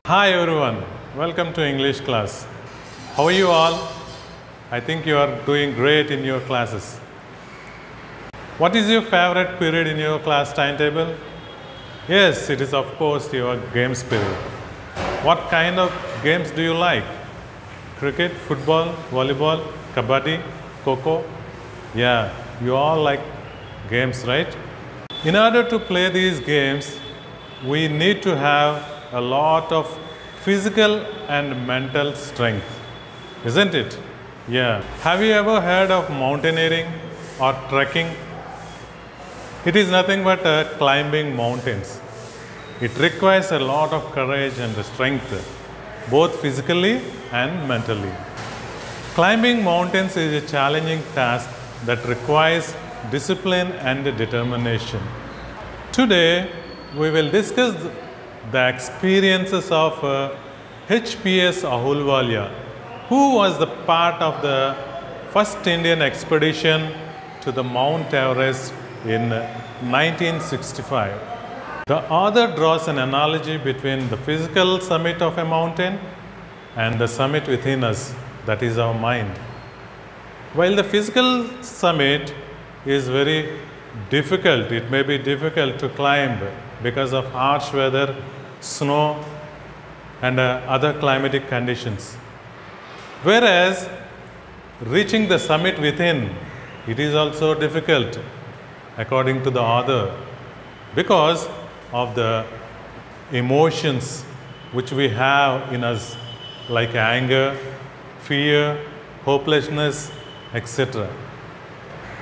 Hi everyone, welcome to English class. How are you all? I think you are doing great in your classes. What is your favorite period in your class timetable? Yes, it is of course your games period. What kind of games do you like? Cricket, football, volleyball, kabaddi, kho? Yeah, you all like games, right? In order to play these games, we need to have a lot of physical and mental strength, isn't it? Yeah. Have you ever heard of mountaineering or trekking? It is nothing but climbing mountains. It requires a lot of courage and strength, both physically and mentally. Climbing mountains is a challenging task that requires discipline and determination. Today, we will discuss the experiences of HPS Ahulwalia, who was the part of the first Indian expedition to the Mount Everest in 1965. The author draws an analogy between the physical summit of a mountain and the summit within us, that is our mind. While the physical summit is very difficult, it may be difficult to climb because of harsh weather, snow, and other climatic conditions. Whereas reaching the summit within, it is also difficult, according to the author, because of the emotions which we have in us, like anger, fear, hopelessness, etc.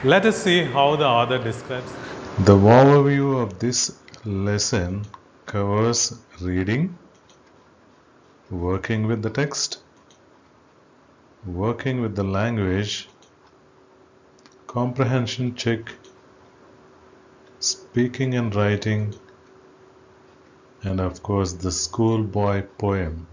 Let us see how the author describes. The overview of this lesson covers reading, working with the text, working with the language, comprehension check, speaking and writing, and of course the schoolboy poem.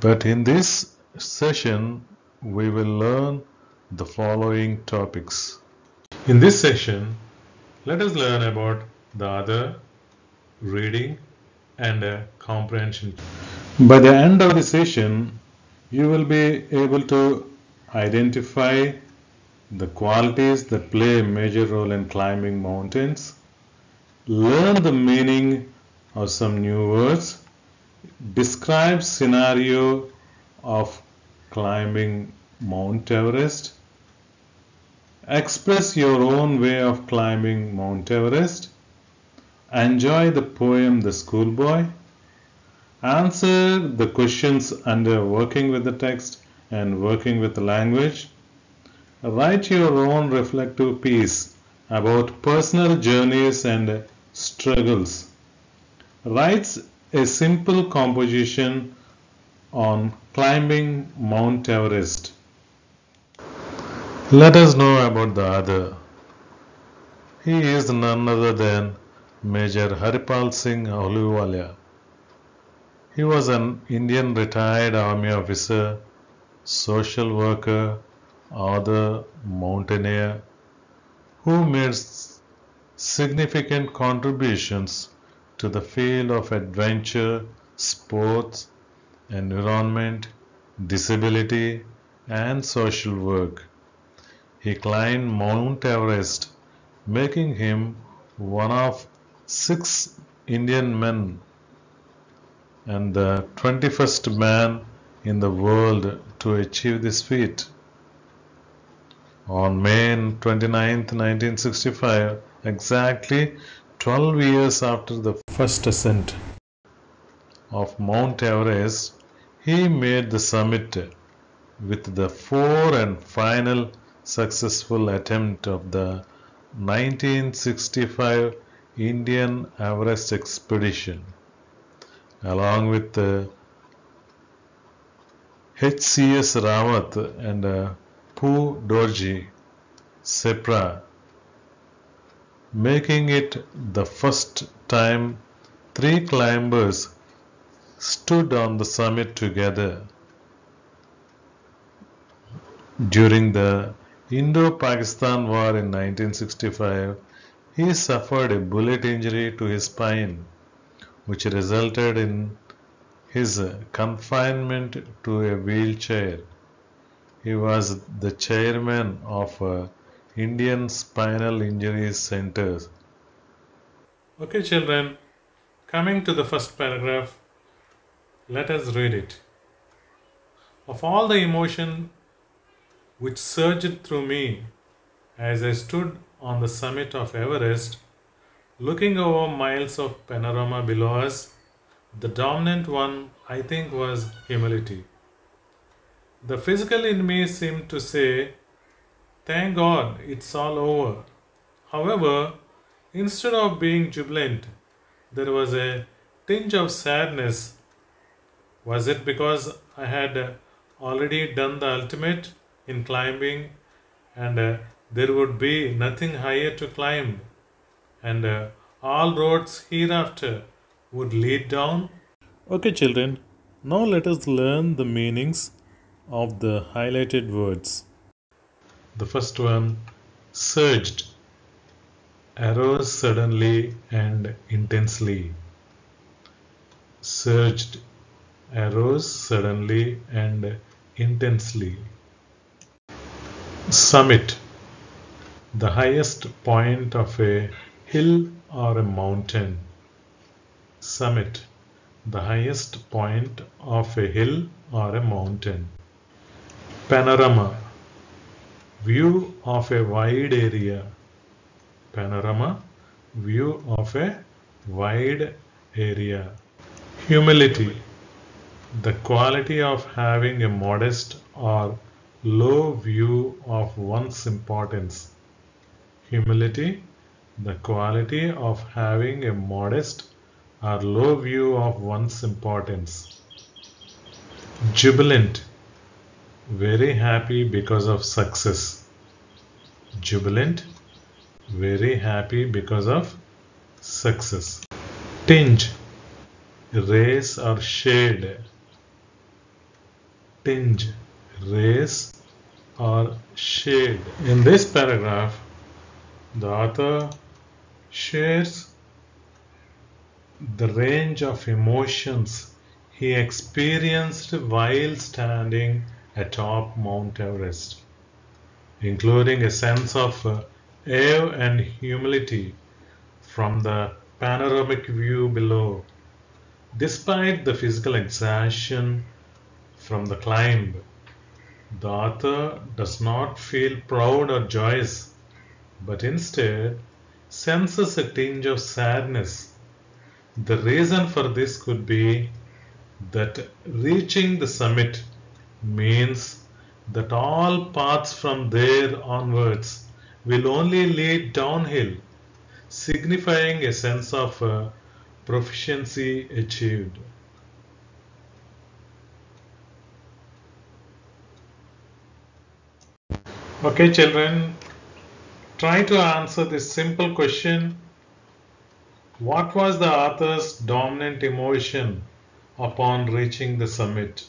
But in this session, we will learn the following topics. In this session, let us learn about the author, reading, and comprehension. By the end of the session, you will be able to identify the qualities that play a major role in climbing mountains, learn the meaning of some new words, describe scenario of climbing Mount Everest, express your own way of climbing Mount Everest, enjoy the poem The Schoolboy, answer the questions under working with the text and working with the language, write your own reflective piece about personal journeys and struggles, write a simple composition on climbing Mount Everest. Let us know about the other. He is none other than Major Haripal Singh Ahluwalia. He was an Indian retired army officer, social worker, author, mountaineer, who made significant contributions to the field of adventure, sports, environment, disability, and social work. He climbed Mount Everest, making him one of 6 Indian men and the 21st man in the world to achieve this feat. On May 29, 1965, exactly 12 years after the first ascent of Mount Everest, he made the summit with the 4th and final successful attempt of the 1965 Indian Everest expedition, along with HCS Rawat and Pu Dorji Sepra, making it the first time 3 climbers stood on the summit together. During the Indo-Pakistan War in 1965, he suffered a bullet injury to his spine, which resulted in his confinement to a wheelchair. He was the chairman of Indian Spinal Injuries Centers. Okay, children, coming to the first paragraph, let us read it. Of all the emotion which surged through me as I stood on the summit of Everest, looking over miles of panorama below us, the dominant one, I think, was humility. The physical in me seemed to say, "Thank God, it's all over." However, instead of being jubilant, there was a tinge of sadness. Was it because I had already done the ultimate in climbing and there would be nothing higher to climb and all roads hereafter would lead down? Okay, children, now let us learn the meanings of the highlighted words. The first one, surged, arose suddenly and intensely. Surged, arose suddenly and intensely. Summit, the highest point of a hill or a mountain. Summit, the highest point of a hill or a mountain. Panorama, view of a wide area. Panorama, view of a wide area. Humility, the quality of having a modest or low view of one's importance. Humility, the quality of having a modest or low view of one's importance. Jubilant, very happy because of success. Jubilant, very happy because of success. Tinge, race or shade. Tinge, race or shade. In this paragraph, the author shares the range of emotions he experienced while standing atop Mount Everest, including a sense of awe and humility from the panoramic view below. Despite the physical exertion from the climb, the author does not feel proud or joyous, but instead senses a tinge of sadness. The reason for this could be that reaching the summit means that all paths from there onwards will only lead downhill, signifying a sense of proficiency achieved. Okay, children, try to answer this simple question. What was the author's dominant emotion upon reaching the summit?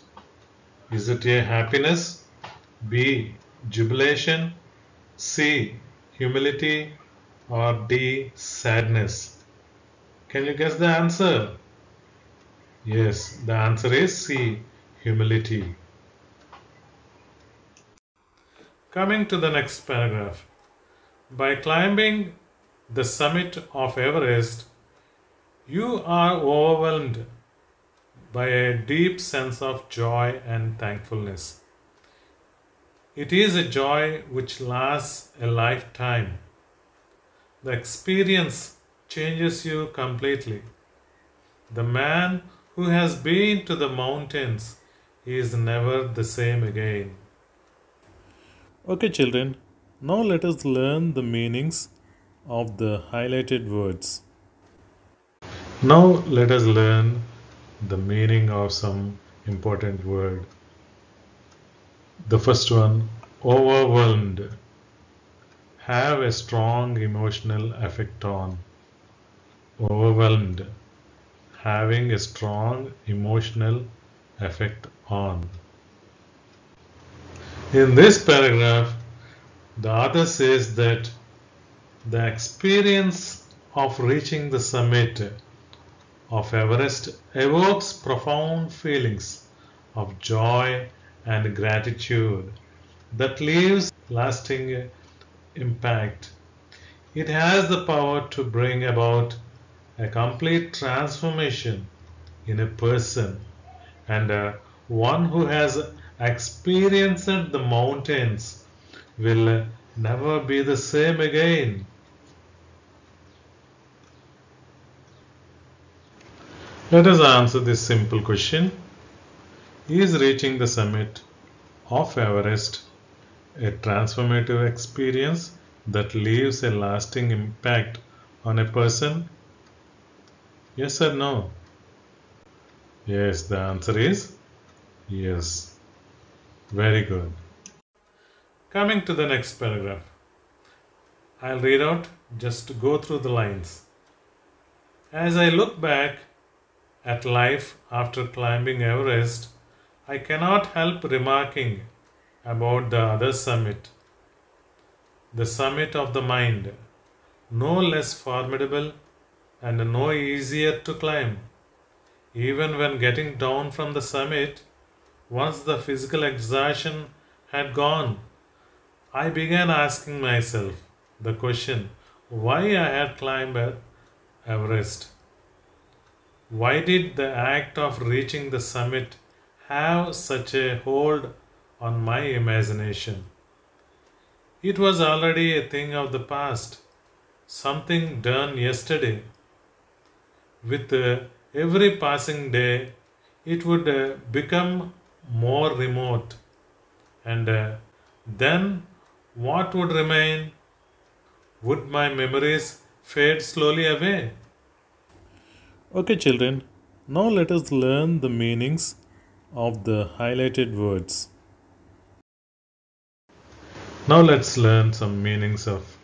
Is it A, happiness, B, jubilation, C, humility, or D, sadness? Can you guess the answer? Yes, the answer is C, humility. Coming to the next paragraph. By climbing the summit of Everest, you are overwhelmed by a deep sense of joy and thankfulness. It is a joy which lasts a lifetime. The experience changes you completely. The man who has been to the mountains is never the same again. Okay, children, now let us learn the meanings of the highlighted words. Now let us learn the meaning of some important word. The first one, overwhelmed. Have a strong emotional effect on. Overwhelmed. Having a strong emotional effect on. In this paragraph, the author says that the experience of reaching the summit of Everest evokes profound feelings of joy and gratitude that leaves lasting impact. It has the power to bring about a complete transformation in a person, and one who has experienced the mountains will never be the same again. Let us answer this simple question. Is reaching the summit of Everest a transformative experience that leaves a lasting impact on a person? Yes or no? Yes, the answer is yes. Very good. Coming to the next paragraph. I'll read out, just go through the lines. As I look back at life after climbing Everest, I cannot help remarking about the other summit, the summit of the mind, no less formidable and no easier to climb. Even when getting down from the summit, once the physical exertion had gone, I began asking myself the question why I had climbed Everest. Why did the act of reaching the summit have such a hold on my imagination? It was already a thing of the past, something done yesterday. With every passing day, it would become more remote. And then what would remain? Would my memories fade slowly away? Okay, children, now let us learn the meanings of the highlighted words. Now let's learn some meanings of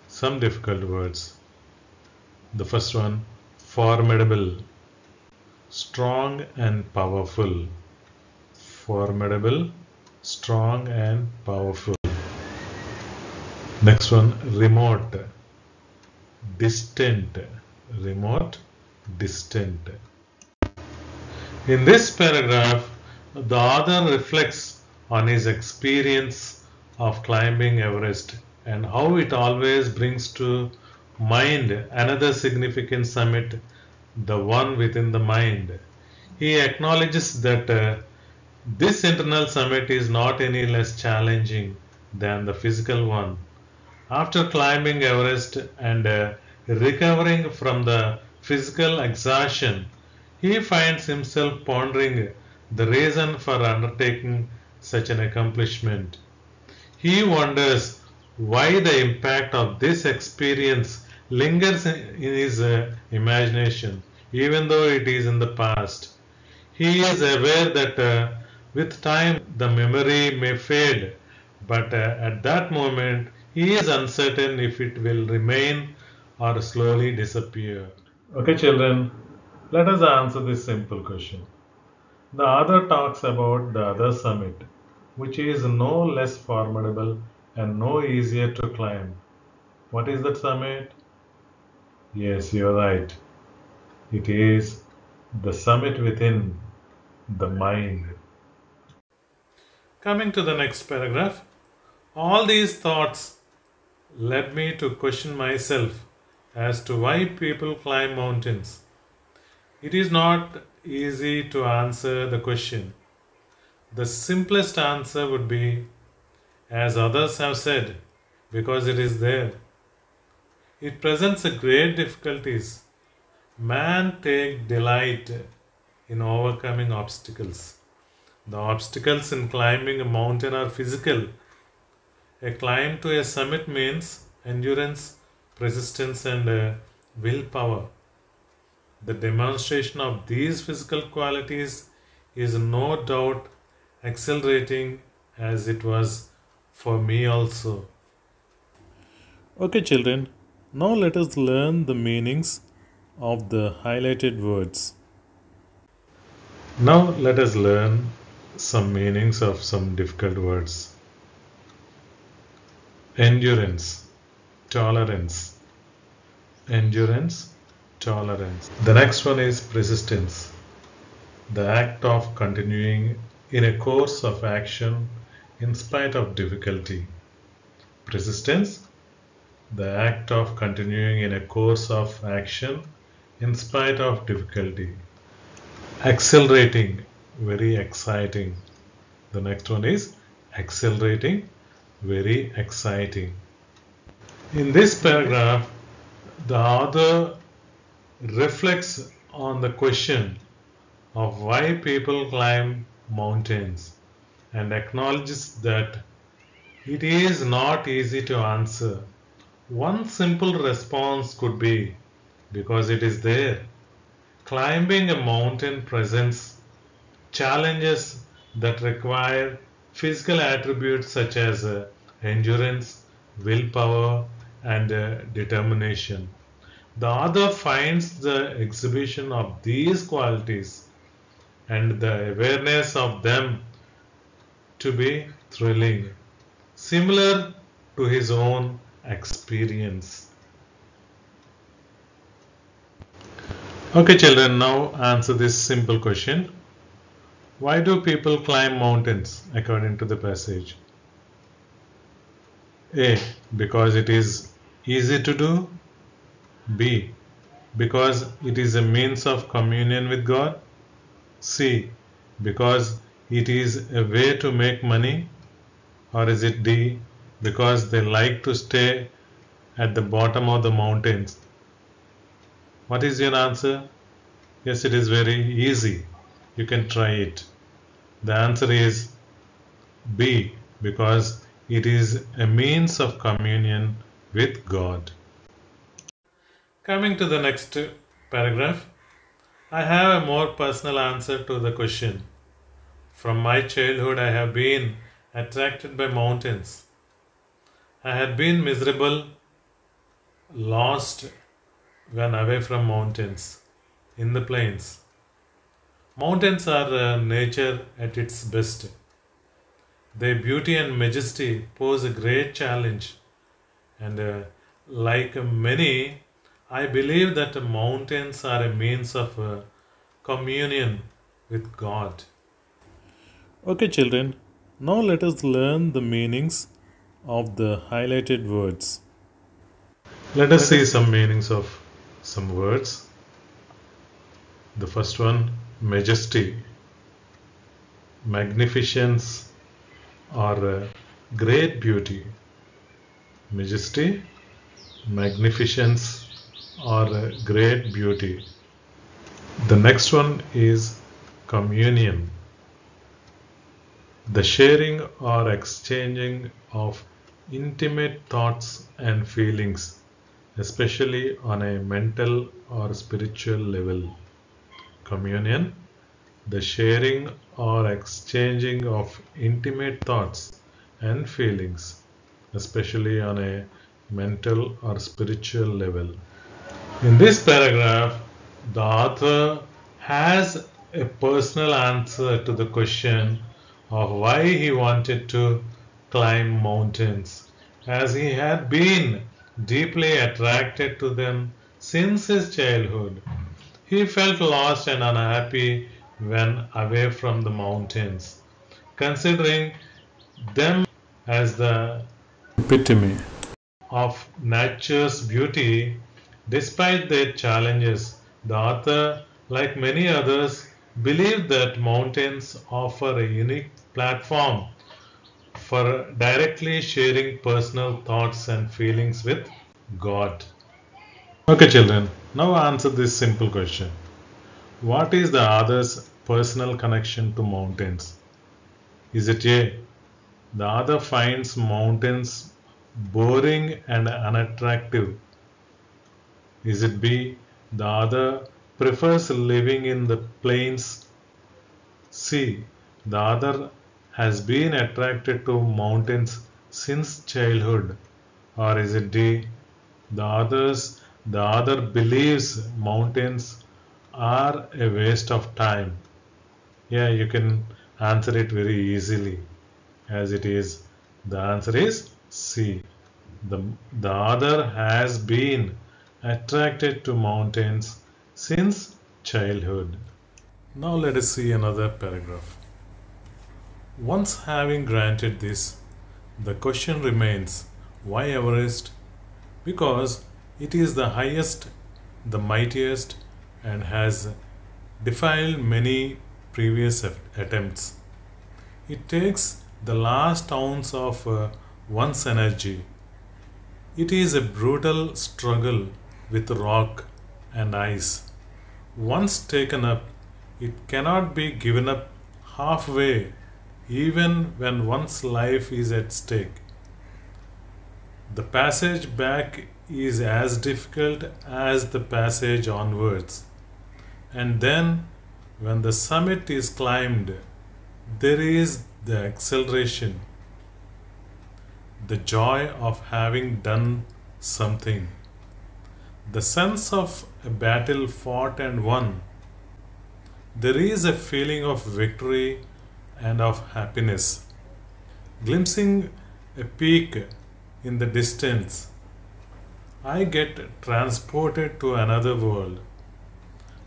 some difficult words. The first one, formidable, strong and powerful. Formidable, strong and powerful. Next one, remote, distant, remote, distant. In this paragraph, the author reflects on his experience of climbing Everest and how it always brings to mind another significant summit, the one within the mind. He acknowledges that this internal summit is not any less challenging than the physical one. After climbing Everest and recovering from the physical exhaustion, he finds himself pondering the reason for undertaking such an accomplishment. He wonders why the impact of this experience lingers in his imagination, even though it is in the past. He is aware that with time the memory may fade, but at that moment he is uncertain if it will remain or slowly disappear. Okay, children, let us answer this simple question. The author talks about the other summit, which is no less formidable and no easier to climb. What is that summit? Yes, you're right. It is the summit within the mind. Coming to the next paragraph, all these thoughts led me to question myself as to why people climb mountains. It is not easy to answer the question. The simplest answer would be, as others have said, because it is there. It presents a great difficulties. Man take delight in overcoming obstacles. The obstacles in climbing a mountain are physical. A climb to a summit means endurance, persistence, and willpower. The demonstration of these physical qualities is no doubt exhilarating as it was for me also. Okay, children, now let us learn the meanings of the highlighted words. Now let us learn some meanings of some difficult words. Endurance, tolerance, endurance, tolerance. The next one is persistence, the act of continuing in a course of action in spite of difficulty. Persistence, the act of continuing in a course of action in spite of difficulty. Accelerating, very exciting. The next one is accelerating, very exciting. In this paragraph, the author reflects on the question of why people climb mountains and acknowledges that it is not easy to answer. One simple response could be because it is there. Climbing a mountain presents challenges that require physical attributes such as endurance, willpower, and determination. The author finds the exhibition of these qualities and the awareness of them to be thrilling, similar to his own experience. Okay, children, now answer this simple question. Why do people climb mountains according to the passage? A. Because it is easy to do. B. Because it is a means of communion with God. C. Because it is a way to make money. Or is it D. Because they like to stay at the bottom of the mountains. What is your answer? Yes, it is very easy. You can try it. The answer is B, because it is a means of communion with God. Coming to the next paragraph, I have a more personal answer to the question. From my childhood, I have been attracted by mountains. I had been miserable, lost when away from mountains, in the plains. Mountains are nature at its best. Their beauty and majesty pose a great challenge, and like many, I believe that mountains are a means of communion with God. Okay, children, now let us learn the meanings of the highlighted words. Let us see some meanings of some words. The first one, majesty, magnificence, or great beauty. Majesty, magnificence, or great beauty. The next one is communion, the sharing or exchanging of intimate thoughts and feelings, especially on a mental or spiritual level. Communion, the sharing or exchanging of intimate thoughts and feelings, especially on a mental or spiritual level. In this paragraph, the author has a personal answer to the question of why he wanted to climb mountains, as he had been deeply attracted to them since his childhood. He felt lost and unhappy when away from the mountains, considering them as the epitome of nature's beauty. Despite their challenges, the author, like many others, believed that mountains offer a unique platform for directly sharing personal thoughts and feelings with God. Okay, children, now answer this simple question. What is the author's personal connection to mountains? Is it A, the author finds mountains boring and unattractive? Is it B, the author prefers living in the plains? C, the author has been attracted to mountains since childhood? Or is it D, the author believes mountains are a waste of time? Yeah, you can answer it very easily, as it is. The answer is C. The author has been attracted to mountains since childhood. Now let us see another paragraph. Once having granted this, the question remains, why Everest? Because it is the highest, the mightiest, and has defied many previous attempts. It takes the last ounce of one's energy. It is a brutal struggle with rock and ice. Once taken up, it cannot be given up halfway, even when one's life is at stake. The passage back is as difficult as the passage onwards. And then, when the summit is climbed, there is the acceleration, the joy of having done something, the sense of a battle fought and won. There is a feeling of victory and of happiness. Glimpsing a peak in the distance, I get transported to another world.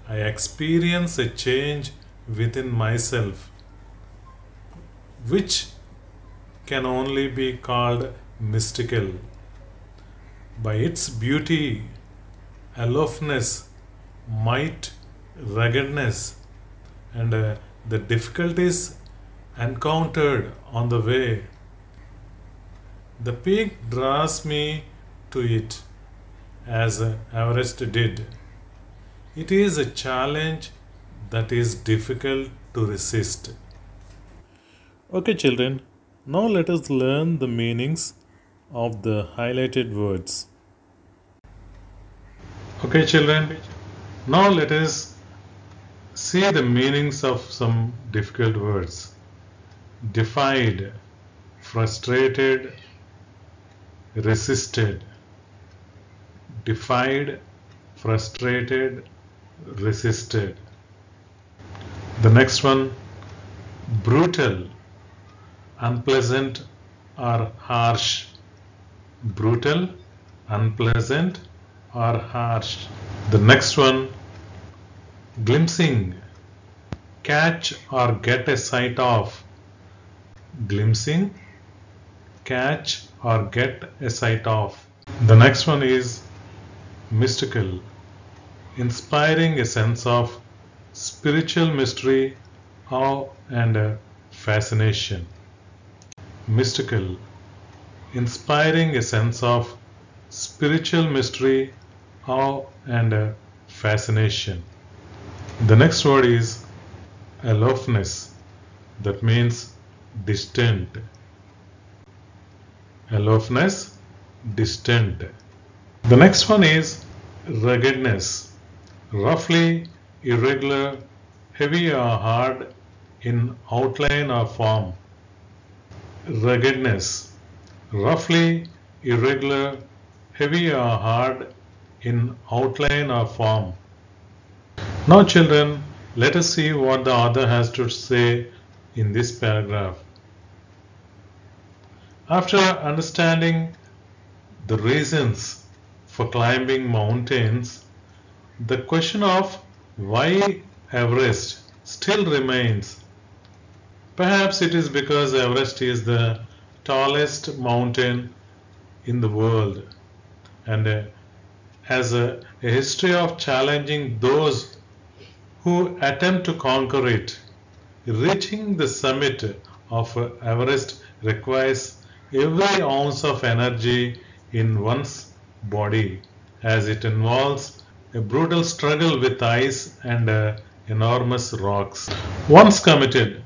I experience a change within myself, which can only be called mystical. By its beauty, aloofness, might, ruggedness, and the difficulties encountered on the way, the peak draws me to it as Everest did. It is a challenge that is difficult to resist. Okay, children, now let us learn the meanings of the highlighted words. Okay, children, now let us see the meanings of some difficult words. Defied, frustrated, resisted. Defied, frustrated, resisted. The next one, brutal, unpleasant or harsh. Brutal, unpleasant or harsh. The next one, glimpsing, catch or get a sight of. Glimpsing, catch or get a sight of. The next one is mystical, inspiring a sense of spiritual mystery, awe and fascination. Mystical, inspiring a sense of spiritual mystery, awe and fascination. The next word is aloofness, that means distant. Aloofness, distant. The next one is ruggedness, roughly, irregular, heavy or hard in outline or form. Ruggedness, roughly, irregular, heavy or hard in outline or form. Now children, let us see what the author has to say in this paragraph. After understanding the reasons for climbing mountains, the question of why Everest still remains. Perhaps it is because Everest is the tallest mountain in the world and has a history of challenging those who attempt to conquer it. Reaching the summit of Everest requires every ounce of energy in one's body, as it involves a brutal struggle with ice and enormous rocks. Once committed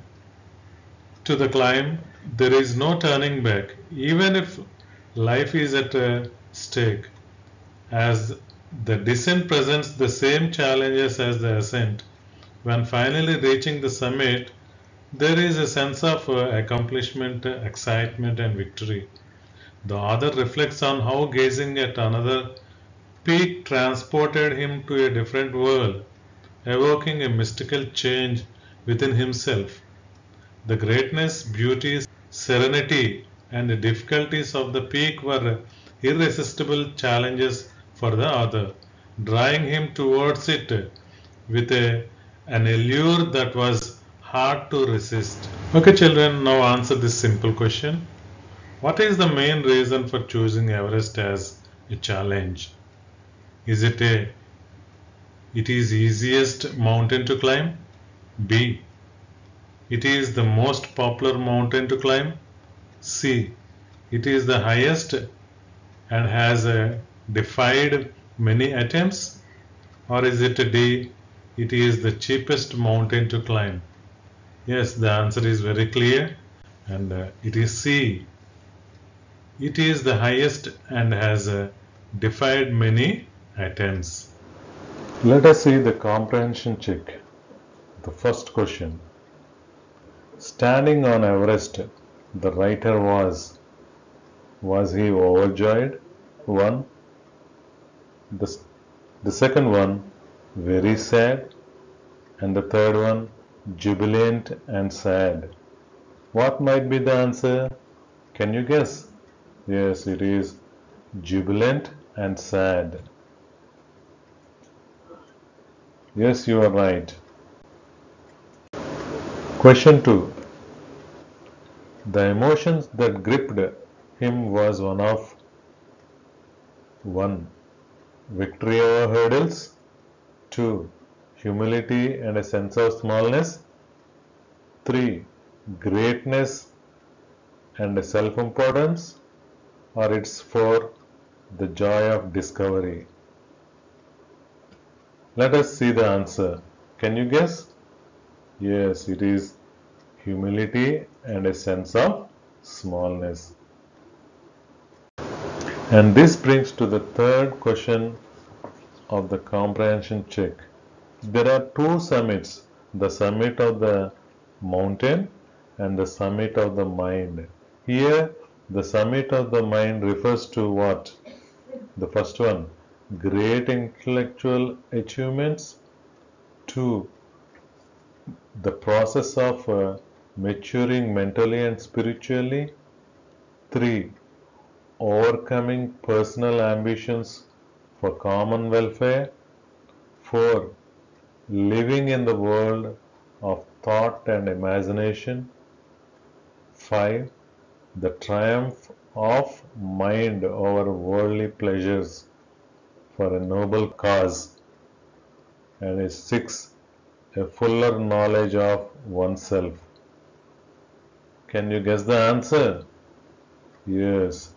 to the climb, there is no turning back, even if life is at stake, as the descent presents the same challenges as the ascent. When finally reaching the summit, there is a sense of accomplishment, excitement and victory. The author reflects on how gazing at another peak transported him to a different world, evoking a mystical change within himself. The greatness, beauty, serenity and the difficulties of the peak were irresistible challenges for the author. drawing him towards it with an allure that was hard to resist. Okay, children, now answer this simple question. What is the main reason for choosing Everest as a challenge? Is it it is easiest mountain to climb? B. It is the most popular mountain to climb? C. It is the highest and has defied many attempts? Or is it D? It is the cheapest mountain to climb? Yes, the answer is very clear, and it is C. It is the highest and has defied many attempts. Let us see the comprehension check. The first question. Standing on Everest, the writer was he overjoyed? One. The second one, very sad. And the third one, jubilant and sad. What might be the answer? Can you guess? Yes, it is jubilant and sad. Yes, you are right. Question 2. The emotions that gripped him was one of 1. Victory over hurdles. 2. Humility and a sense of smallness. 3. Greatness and self-importance. Or it's 4. The joy of discovery. Let us see the answer. Can you guess? Yes, it is humility and a sense of smallness. And this brings to the third question of the comprehension check. There are two summits, the summit of the mountain and the summit of the mind. Here, the summit of the mind refers to what? The first one, great intellectual achievements. 2. The process of maturing mentally and spiritually. 3. Overcoming personal ambitions for common welfare. 4. Living in the world of thought and imagination. 5. The triumph of mind over worldly pleasures for a noble cause. And 6. A fuller knowledge of oneself. Can you guess the answer? Yes,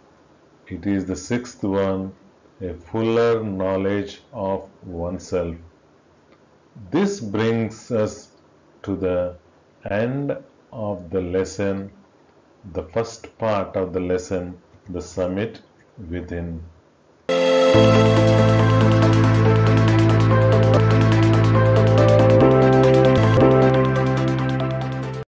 it is the sixth one, a fuller knowledge of oneself. This brings us to the end of the lesson, the first part of the lesson, the summit within.